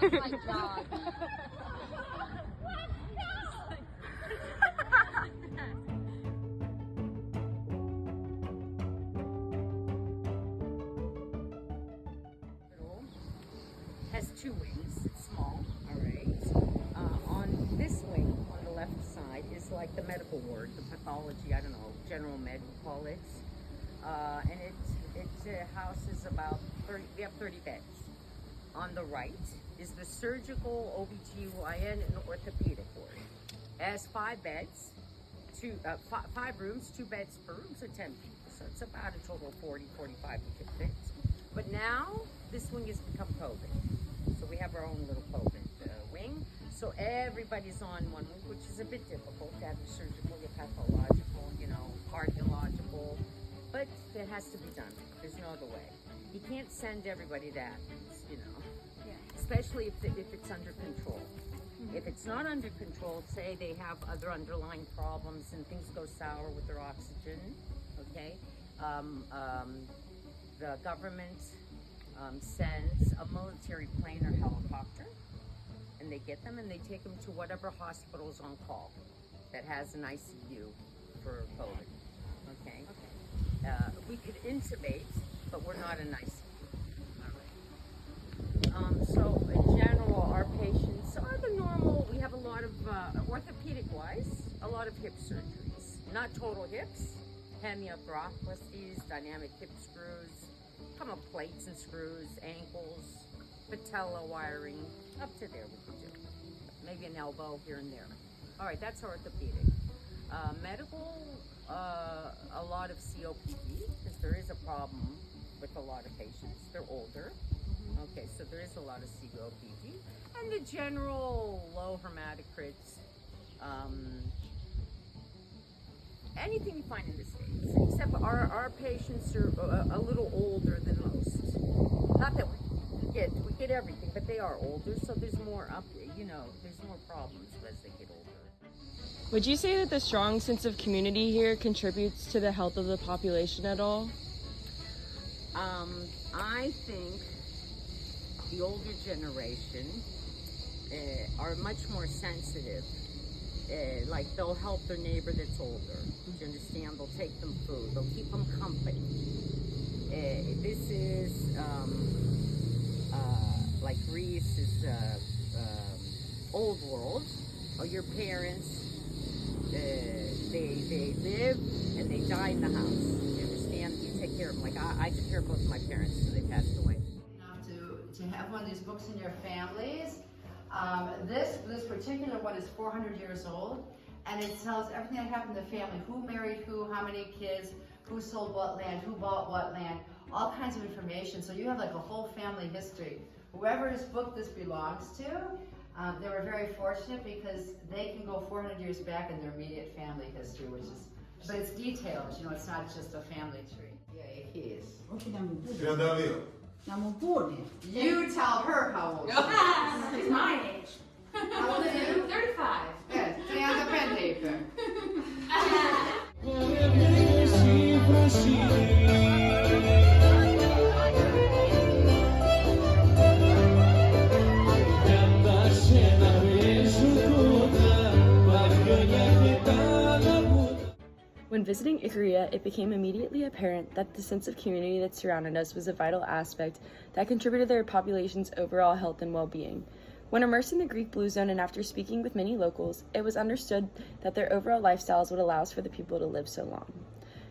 my dog. Has two wings, it's small, all right. On this wing, on the left side, is like the medical ward, the pathology, I don't know, general med, we call it. And it houses about 30, we have 30 beds. On the right is the surgical OBGYN and orthopedic ward. It has 5 beds, 5 rooms, 2 beds per room, so 10 people. So it's about a total of 40, 45 beds. But now, this wing has become COVID. So we have our own little COVID wing. So everybody's on one wing, which is a bit difficult. You have your surgical, your pathological, you know, cardiological. But it has to be done. There's no other way. You can't send everybody that, you know. Yeah. Especially if it's under control. Mm-hmm. If it's not under control, say they have other underlying problems and things go sour with their oxygen, okay? The government sends a military plane or helicopter, and they get them and they take them to whatever hospital is on call that has an ICU for COVID. Okay. We could intubate, but we're not an ICU. All right. So in general, our patients are the normal. We have a lot of orthopedic-wise, a lot of hip surgeries. Not total hips, hemiarthroplasties, dynamic hip screws. Come up plates and screws, ankles, patella wiring, up to there we could do. Maybe an elbow here and there. All right, that's orthopedic. Medical, a lot of COPD, because there is a problem with a lot of patients. They're older. Okay, so there is a lot of COPD. And the general low hematocrits, anything you find in the States, except our patients are a little older than most. Not that we get everything, but they are older, so there's more there's more problems as they get older. Would you say that the strong sense of community here contributes to the health of the population at all? I think the older generation are much more sensitive. Like they'll help their neighbor that's older. Do you understand? They'll take them food. They'll keep them company. This is like Greece is old world. Or your parents, they live and they die in the house. You understand? You take care of them. Like I took care of both of my parents until they passed away. Enough to have one of these books in your families. This particular one is 400 years old, and it tells everything that happened in the family, who married who, how many kids, who sold what land, who bought what land, all kinds of information. So you have like a whole family history. Whoever's book this belongs to, they were very fortunate because they can go 400 years back in their immediate family history, but it's detailed, you know, it's not just a family tree. Yeah, it is. You tell her how old she is. She's my age. How old are you? 35. Yes, trianta pendeja. When visiting Ikaria, it became immediately apparent that the sense of community that surrounded us was a vital aspect that contributed to their population's overall health and well-being. When immersed in the Greek Blue Zone and after speaking with many locals, it was understood that their overall lifestyles would allow for the people to live so long.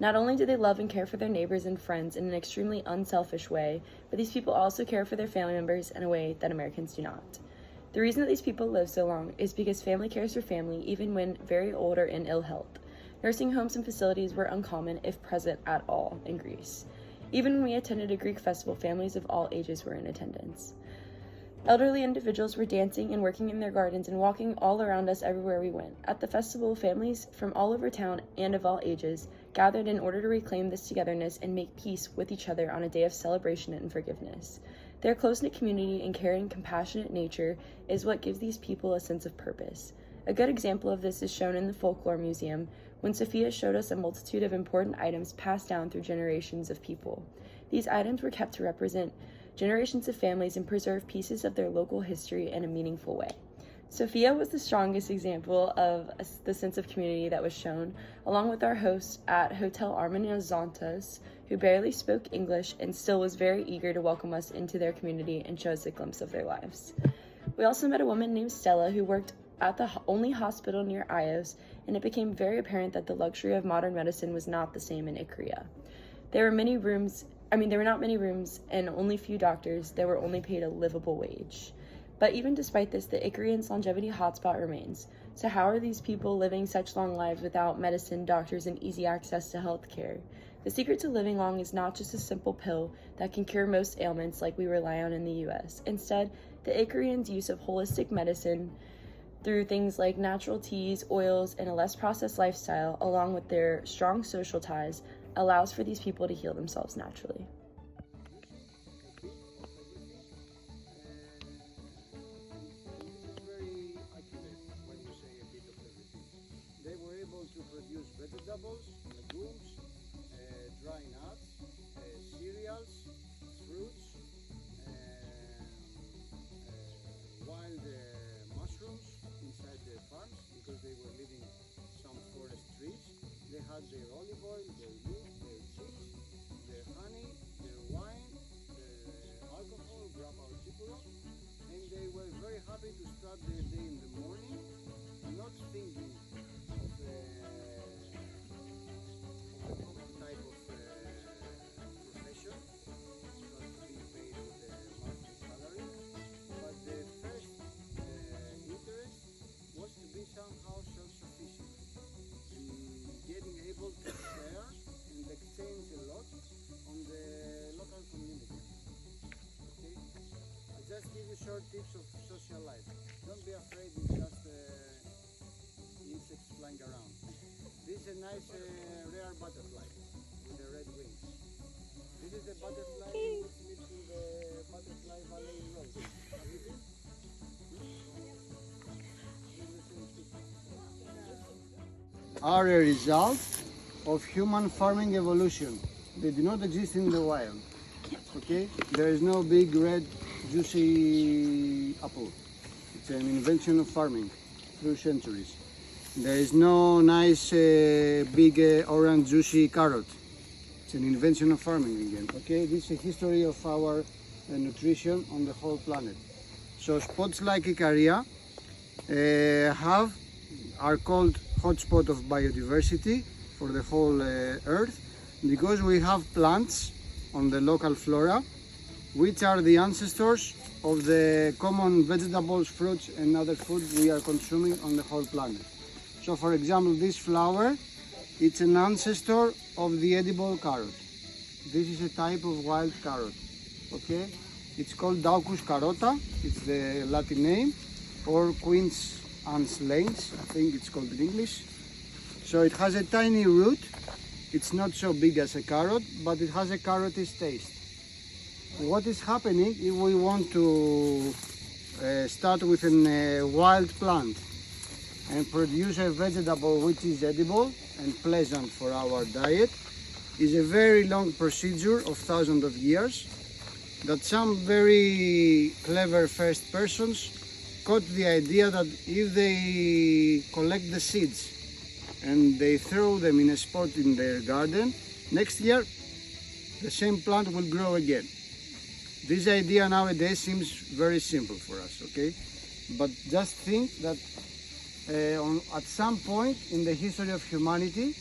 Not only do they love and care for their neighbors and friends in an extremely unselfish way, but these people also care for their family members in a way that Americans do not. The reason that these people live so long is because family cares for family even when very old or in ill health. Nursing homes and facilities were uncommon, if present at all, in Greece. Even when we attended a Greek festival, families of all ages were in attendance. Elderly individuals were dancing and working in their gardens and walking all around us everywhere we went. At the festival, families from all over town and of all ages gathered in order to reclaim this togetherness and make peace with each other on a day of celebration and forgiveness. Their close-knit community and caring, compassionate nature is what gives these people a sense of purpose. A good example of this is shown in the Folklore Museum, when Sophia showed us a multitude of important items passed down through generations of people. These items were kept to represent generations of families and preserve pieces of their local history in a meaningful way. Sophia was the strongest example of the sense of community that was shown, along with our host at Hotel Armanazantas, who barely spoke English and still was very eager to welcome us into their community and show us a glimpse of their lives. We also met a woman named Stella who worked at the only hospital near Ios, and it became very apparent that the luxury of modern medicine was not the same in Ikaria. There were not many rooms and only few doctors that were only paid a livable wage. But even despite this, the Ikarians' longevity hotspot remains. So how are these people living such long lives without medicine, doctors, and easy access to health care? The secret to living long is not just a simple pill that can cure most ailments like we rely on in the US. Instead, the Ikarians' use of holistic medicine through things like natural teas, oils, and a less processed lifestyle, along with their strong social ties, allows for these people to heal themselves naturally. They were able to produce vegetables, legumes, dry nuts, cereals, fruits, wild mushrooms inside their farms because they were living some forest trees. They had their olive oil, their meat, their cheese, their honey, their wine, their alcohol, grappa or chipuro, and they were very happy to start their day in the morning, not thinking of the type of profession, not being paid with a monthly salary, but the first interest was to be somehow self-sufficient and getting able to share and exchange a lot on the local community. Okay? I'll just give you short tips of social life. Don't be afraid it's just insects flying around. This is a nice rare butterfly with the red wings. This is the butterfly which lives in the Butterfly Valley Road. Have you been? Are a result of human farming evolution. They do not exist in the wild. Okay? There is no big red juicy apple. It's an invention of farming through centuries. There is no nice big orange juicy carrot. It's an invention of farming again. Okay, this is a history of our nutrition on the whole planet. So spots like Ikaria are called hotspot of biodiversity for the whole earth because we have plants on the local flora which are the ancestors of the common vegetables, fruits and other food we are consuming on the whole planet. So for example, this flower, it's an ancestor of the edible carrot. This is a type of wild carrot, okay? It's called Daucus carota, it's the Latin name, or Quince Anne's Lanes, I think it's called in English. So it has a tiny root, it's not so big as a carrot, but it has a carrotish taste. What is happening if we want to start with a wild plant and produce a vegetable which is edible and pleasant for our diet is a very long procedure of thousands of years that some very clever first persons caught the idea that if they collect the seeds and they throw them in a spot in their garden, next year the same plant will grow again. This idea nowadays seems very simple for us, okay? But just think that at some point in the history of humanity,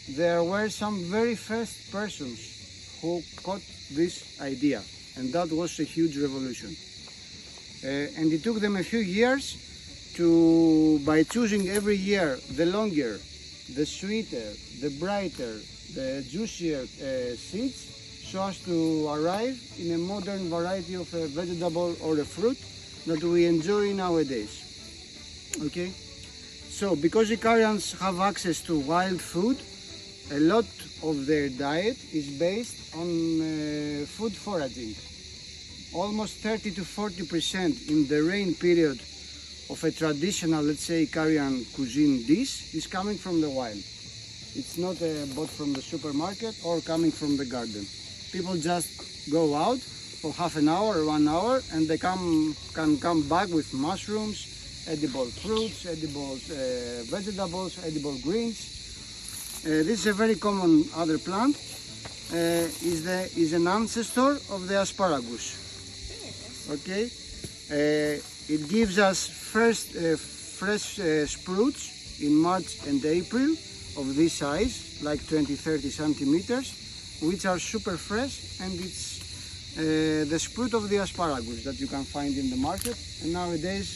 there were some very first persons who caught this idea, and that was a huge revolution. And it took them a few years to, by choosing every year the longer, the sweeter, the brighter, the juicier seeds, so as to arrive in a modern variety of a vegetable or a fruit that we enjoy nowadays. Okay? So, because Icarians have access to wild food, a lot of their diet is based on food foraging. Almost 30 to 40% in the rain period of a traditional, let's say, Icarian cuisine dish is coming from the wild. It's not bought from the supermarket or coming from the garden. People just go out for half an hour or 1 hour, and they can come back with mushrooms, edible fruits, edible vegetables, edible greens. This is a very common other plant. Is an ancestor of the asparagus. Okay, it gives us first fresh sprouts in March and April of this size, like 20-30 centimeters, which are super fresh, and it's the sprout of the asparagus that you can find in the market, and nowadays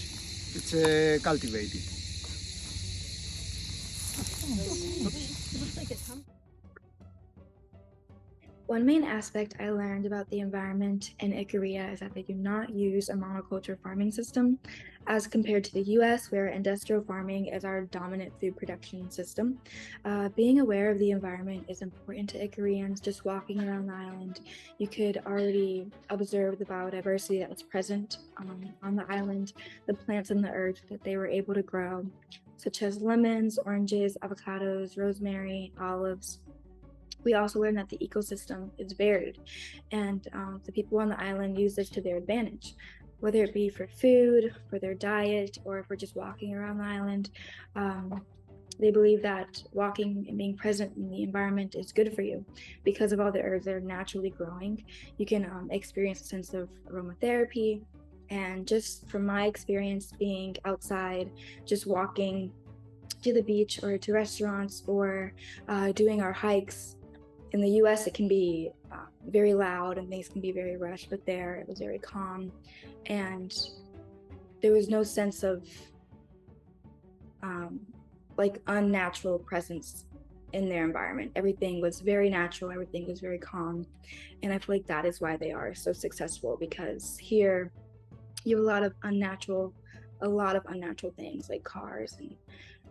it's cultivated. One main aspect I learned about the environment in Ikaria is that they do not use a monoculture farming system as compared to the US, where industrial farming is our dominant food production system. Being aware of the environment is important to Icarians. Just walking around the island, you could already observe the biodiversity that was present on the island, the plants in the earth that they were able to grow, such as lemons, oranges, avocados, rosemary, olives. We also learned that the ecosystem is varied, and the people on the island use this to their advantage, whether it be for food, for their diet, or for just walking around the island. They believe that walking and being present in the environment is good for you because of all the herbs that are naturally growing. You can experience a sense of aromatherapy, and just from my experience being outside, just walking to the beach or to restaurants or doing our hikes. In the US, it can be very loud and things can be very rushed, but there it was very calm, and there was no sense of like unnatural presence in their environment. Everything was very natural, everything was very calm, and I feel like that is why they are so successful, because here you have a lot of unnatural things like cars and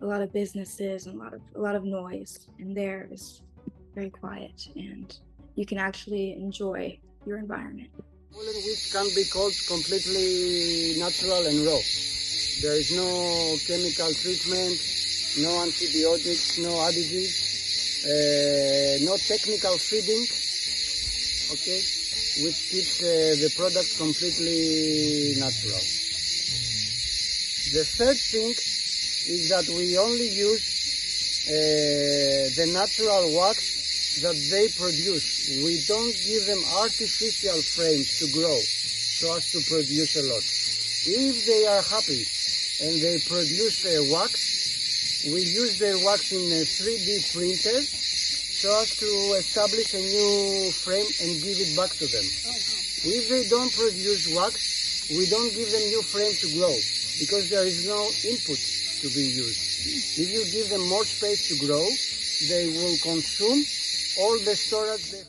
a lot of businesses and a lot of noise, and there is very quiet, and you can actually enjoy your environment. Pollen which can be called completely natural and raw. There is no chemical treatment, no antibiotics, no additives, no technical feeding, okay, which keeps the product completely natural. The third thing is that we only use the natural wax that they produce. We don't give them artificial frames to grow so as to produce a lot. If they are happy and they produce wax, we use their wax in a 3D printer so as to establish a new frame and give it back to them. If they don't produce wax, we don't give them new frame to grow because there is no input to be used. If you give them more space to grow, they will consume all the storage they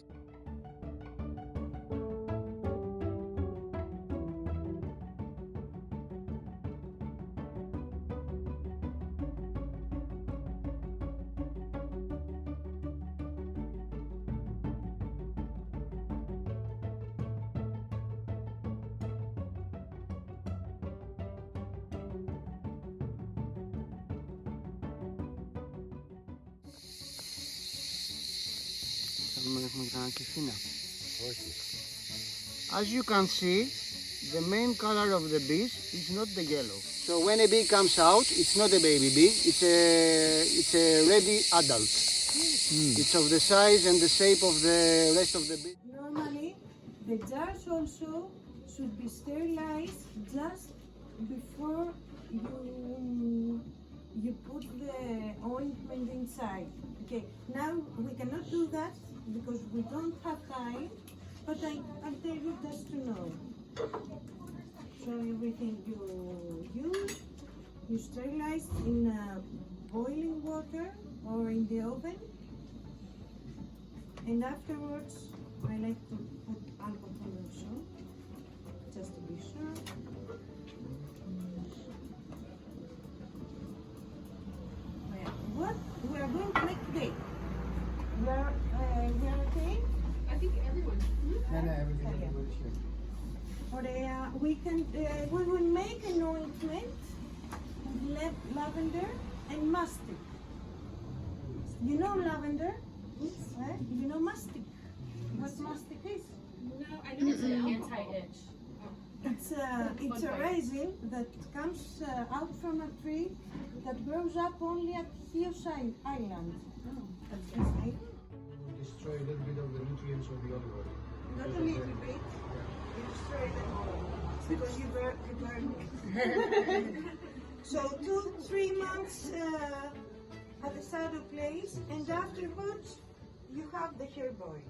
As you can see, the main color of the bees is not the yellow. So when a bee comes out, it's not a baby bee, it's a ready adult. It's of the size and the shape of the rest of the bee. Normally, the jars also should be sterilized just before you put the ointment inside. Okay, now we cannot do that because we don't have time, but I'll tell you just to know. So everything you use, you sterilize in boiling water or in the oven, and afterwards I like to put alcohol also, just to be sure. What we are going to make today? We are okay? I think everyone. We can we will make an ointment with lavender and mastic. You know lavender? Yes. You know mastic? What mastic is? No. I knew it's an anti-itch. It's a resin that comes out from a tree that grows up only at Chios Island. That's the same. Destroy a little bit of the nutrients of the olive oil. Not a little bit. You destroy them all because you burn it. So 2-3 months at the shadow place, and afterwards you have the hair boil.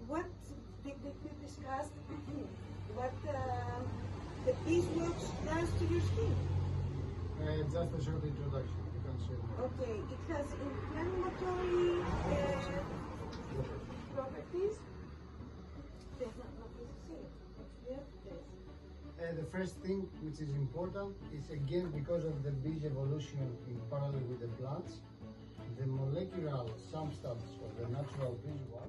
What did you discuss? What the beeswax does to your skin? Just a short introduction. You can say more. Okay, it has inflammatory properties. There's not much to say. Yes. The first thing which is important is, again, because of the bees evolution in parallel with the plants, the molecular substance of the natural beeswax.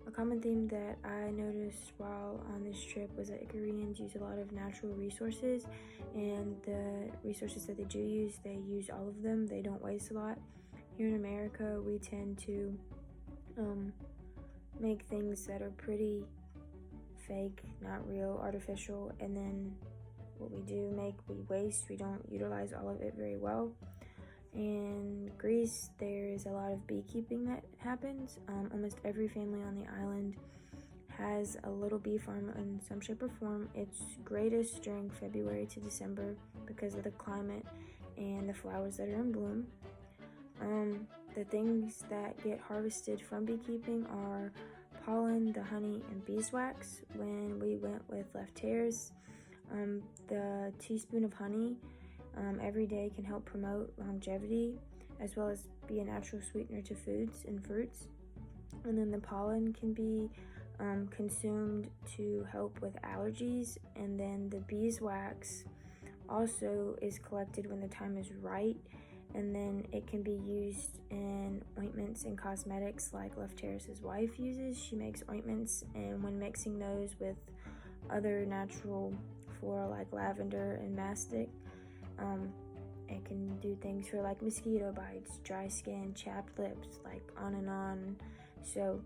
A common theme that I noticed while on this trip was that Icarians use a lot of natural resources, and the resources that they do use, they use all of them. They don't waste a lot. Here in America, we tend to make things that are pretty fake, not real, artificial, and then what we do make, we waste. We don't utilize all of it very well. In Greece, there is a lot of beekeeping that happens. Almost every family on the island has a little bee farm in some shape or form. It's greatest during February to December because of the climate and the flowers that are in bloom. The things that get harvested from beekeeping are pollen, the honey, and beeswax. When we went with left hairs, the teaspoon of honey every day can help promote longevity, as well as be a natural sweetener to foods and fruits. And then the pollen can be consumed to help with allergies. And then the beeswax also is collected when the time is right, and then it can be used in ointments and cosmetics like Left Terrace's wife uses. She makes ointments, and when mixing those with other natural flora like lavender and mastic, it can do things for like mosquito bites, dry skin, chapped lips, like on and on. So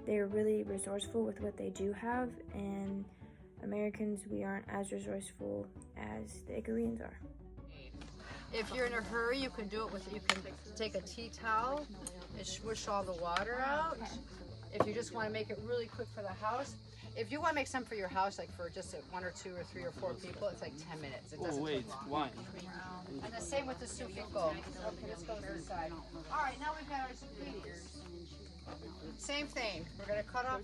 they're really resourceful with what they do have, and Americans, we aren't as resourceful as the Icarians are. If you're in a hurry, you can do it with, you can take a tea towel and swish all the water out. If you just want to make it really quick for the house. If you want to make some for your house, like for just 1 or 2 or 3 or 4 people, it's like 10 minutes. It doesn't take long. Why? And the same with the sufico. Okay, let's go to this side. All right, now we've got our zucchinis. Same thing. We're going to cut off.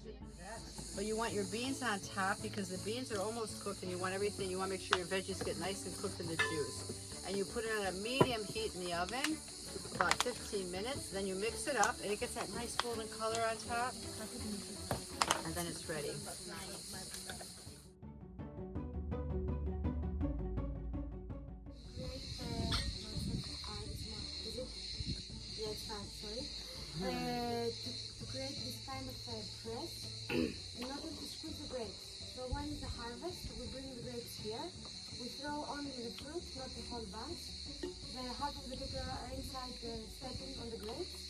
But you want your beans on top because the beans are almost cooked, and you want everything. You want to make sure your veggies get nice and cooked in the juice. And you put it on a medium heat in the oven, about 15 minutes. Then you mix it up, and it gets that nice golden color on top. And then it's ready. To create this kind of press in order to squeeze the grapes. So when is the harvest, we bring the grapes here. We throw only the fruit, not the whole bunch. The half of the people are inside stepping on the grapes,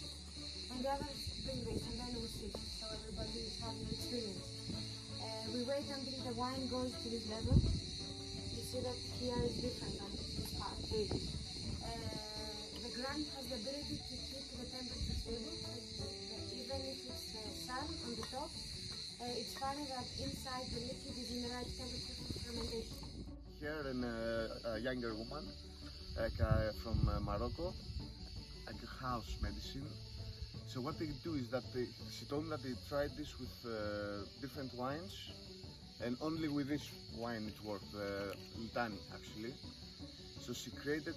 and the others bring grapes, and then we switch. So everybody is having an experience. We wait until the wine goes to this level. You see that here is different than this part. The ground has the ability to keep the temperature stable. Even if it's sun on the top, it's funny that inside the liquid is in the right temperature for fermentation. Here a younger woman, from Morocco, like a house medicine. So what they do is that she told me that they tried this with different wines, and only with this wine it worked, Litani actually. So she created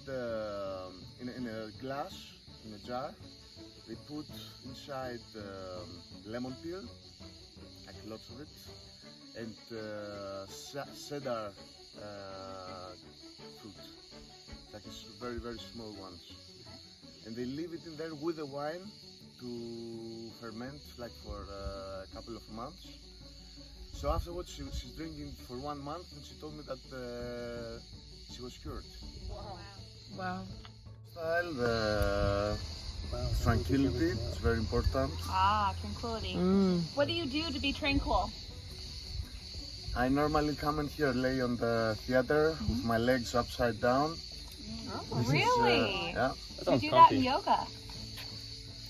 in a glass, in a jar, they put inside lemon peel, like lots of it, and cedar fruit, like it's very, very small ones. And they leave it in there with the wine to ferment like for a couple of months. So afterwards she's drinking for 1 month, and she told me that she was cured. Wow. Style, tranquility. It's very important. Ah, tranquility. What do you do to be tranquil? I normally come in here, lay on the theater with my legs upside down. Oh, really? Yeah, You do that in yoga.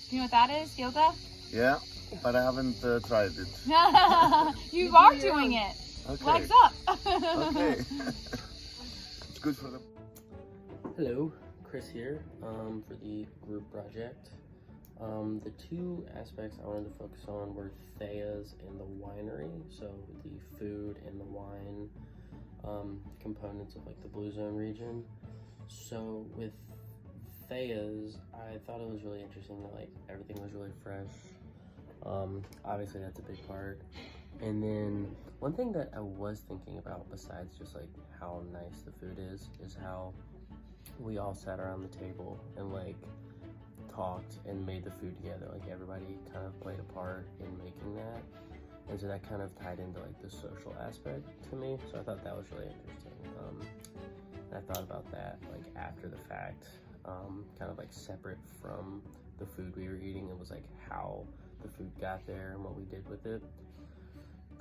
You know what that is? Yoga? yeah, but I haven't tried it. You are doing it. Okay. Legs up. Okay. It's good for the. Hello, Chris here for the group project. The two aspects I wanted to focus on were Thea's and the winery, so the food and the wine components of like the Blue Zone region. So with Thea's, I thought it was really interesting that like everything was really fresh. Obviously that's a big part. And then one thing that I was thinking about besides just like how nice the food is how we all sat around the table and like talked and made the food together. Like everybody kind of played a part in making that, and so that kind of tied into like the social aspect to me. So I thought that was really interesting. And I thought about that like after the fact, kind of like separate from the food we were eating. It was like how the food got there and what we did with it.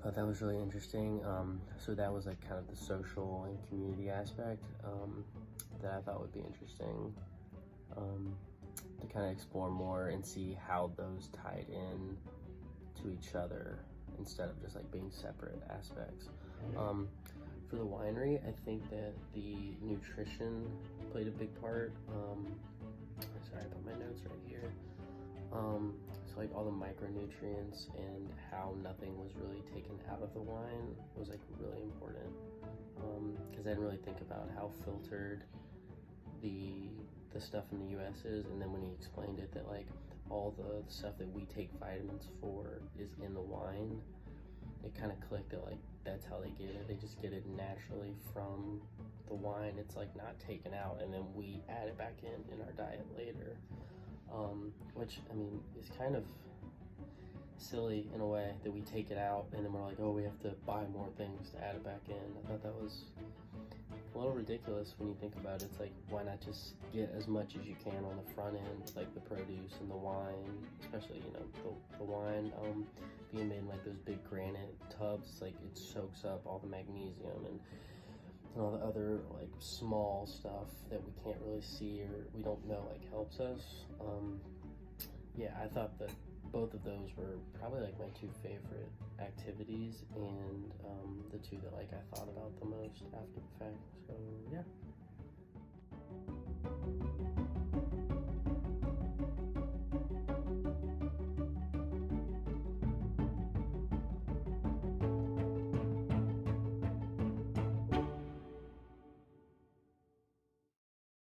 Thought that was really interesting. So that was like kind of the social and community aspect that I thought would be interesting to kind of explore more and see how those tied in to each other instead of just like being separate aspects. For the winery, I think that the nutrition played a big part. Sorry, I put my notes right here. So like all the micronutrients and how nothing was really taken out of the wine was like really important. Because I didn't really think about how filtered the stuff in the US is, and then when he explained it that like all the stuff that we take vitamins for is in the wine, it kind of clicked that like that's how they get it. They just get it naturally from the wine. It's like not taken out and then we add it back in our diet later. Which I mean is kind of silly in a way that we take it out and then we're like, oh, we have to buy more things to add it back in. I thought that was a little ridiculous when you think about it. It's like, why not just get as much as you can on the front end, like the produce and the wine, especially, you know, the wine being made in like those big granite tubs. Like it soaks up all the magnesium and all the other like small stuff that we can't really see or we don't know like helps us. Yeah, I thought that both of those were probably like my two favorite activities and the two that like I thought about the most after the fact. So yeah.